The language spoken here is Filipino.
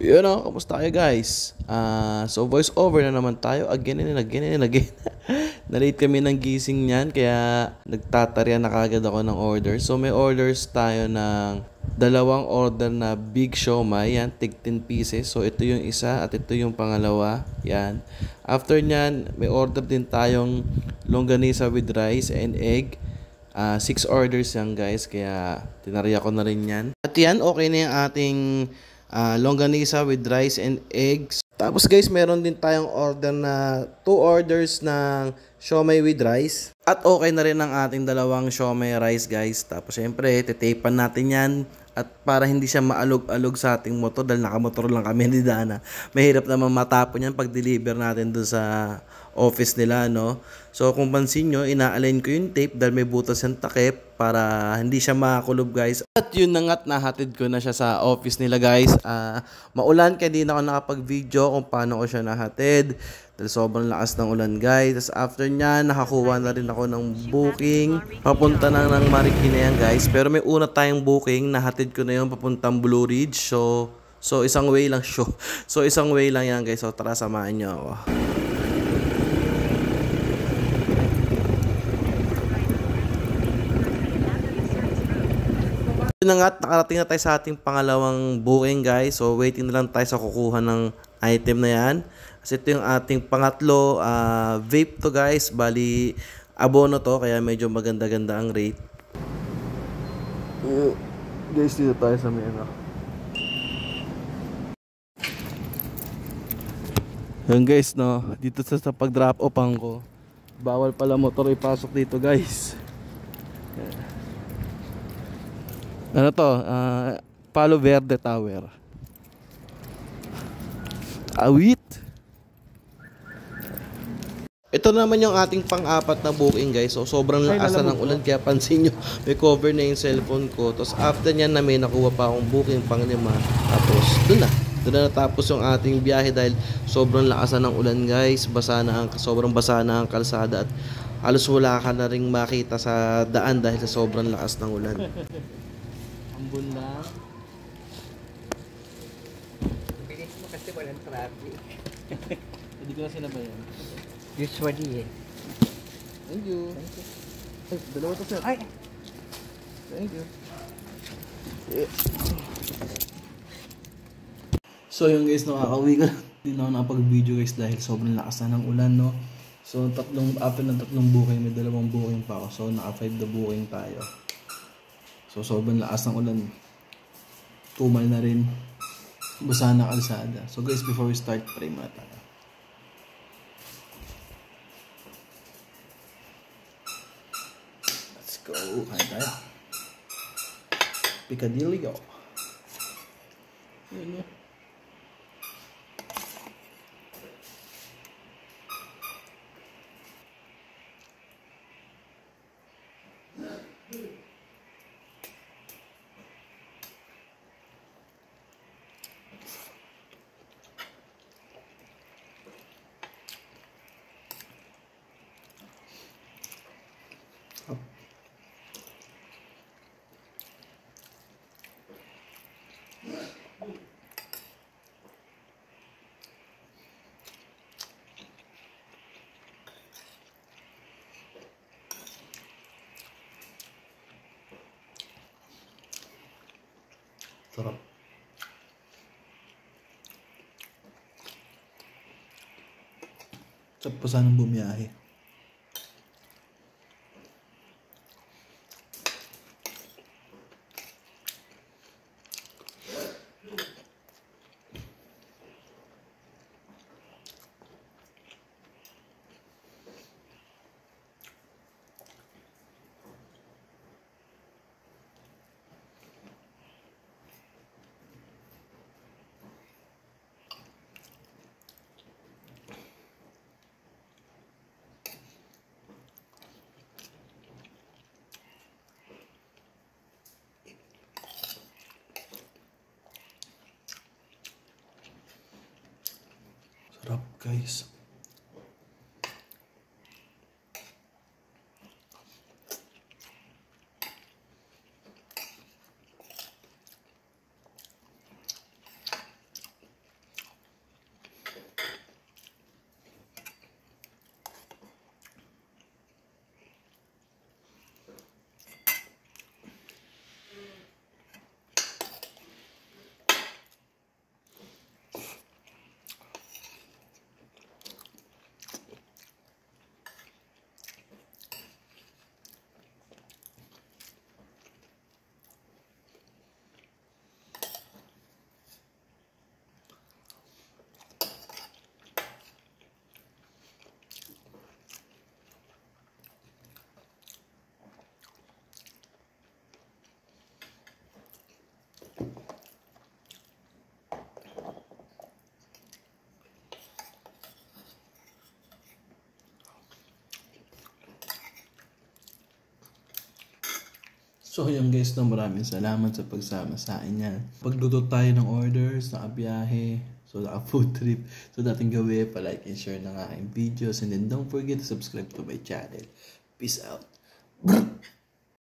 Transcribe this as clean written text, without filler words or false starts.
Yun o, kamusta kayo guys? So voice over na naman tayo again and again and again. Na-late kami ng gising niyan kaya nagtatarya na kagad ako ng order. So may orders tayo ng dalawang order na big siomai, yan, tig 10 pieces. So ito yung isa at ito yung pangalawa, yan. After nyan, may order din tayong longganisa with rice and egg. 6 orders yan guys, kaya tinarya ko na rin yan. At yan, okay na yung ating longganisa with rice and eggs. Tapos guys, meron din tayong order na 2 orders ng siomai with rice. At okay na rin ang ating dalawang siomai rice guys. Tapos syempre, titapan natin yan. At para hindi siya maalog-alog sa ating motor dahil nakamotor lang kami ni Dana. Mahirap naman matapon yan pag deliver natin dun sa office nila, no? So kung pansin nyo, ina-align ko yung tape dahil may butas yung takip para hindi siya makakulob guys. At yun na nga't nahatid ko na siya sa office nila guys. Maulan kaya di na ako nakapag-video kung paano ko siya nahatid dahil sobrang lakas ng ulan guys. Tapos after nya, nakakuha na rin ako ng booking papunta na ng Marikina yan guys. Pero may una tayong booking, nahatid ko na yun papuntang Blue Ridge. So isang way lang siya. So isang way lang yan guys. So tara, samahan nyo ako. Yun na nga, nakarating na tayo sa ating pangalawang booking guys. So waiting na lang tayo sa kukuha ng item na yan. Kasi ito yung ating pangatlo, vape to guys. Bali, abono to, kaya medyo maganda-ganda ang rate. Guys, dito tayo sa may ano. Yun guys, no, dito sa pag-drop offan ko, bawal pala motor ipasok dito guys. Ano to? Palo Verde Tower. Awit. Ito naman yung ating pang-apat na booking guys. So sobrang lakas na ng ulan kaya pansin nyo may cover na yung cellphone ko. Tapos after nyan na may nakuha pa akong booking pang-lima. Tapos doon na natapos yung ating biyahe dahil sobrang lakas na ng ulan guys. Sobrang basa na ang kalsada at halos wala ka na ring makita sa daan dahil sa sobrang lakas ng ulan. Ambon lang. Bilis mo kasi walang traffic. Hindi ko na sinabayan. Usually eh. Thank you. Ay, dalawa to sir. Ay! Thank you. So yung guys, nakakauwi ko. Hindi na ako nakapag-video guys dahil sobrang lakas na ng ulan, no? So after ng tatlong booking, may dalawang booking pa ako. So naka 5 na booking tayo. So sobrang lakas ng ulan. Tumal na rin. Basa na kalsada. So guys, before we start, pray muna tayo. Let's go. Kain tayo. Picadillo. Yun yun. Sarap. Sarap pa sanang bumiyahe. Sarap guys. So yun guys, no, maraming salamat sa pagsama sa akin yan. Pagluto tayo ng orders, nakabiyahe, so naka food trip. So dating gawin, pa-like and share ng aking videos. And then don't forget to subscribe to my channel. Peace out.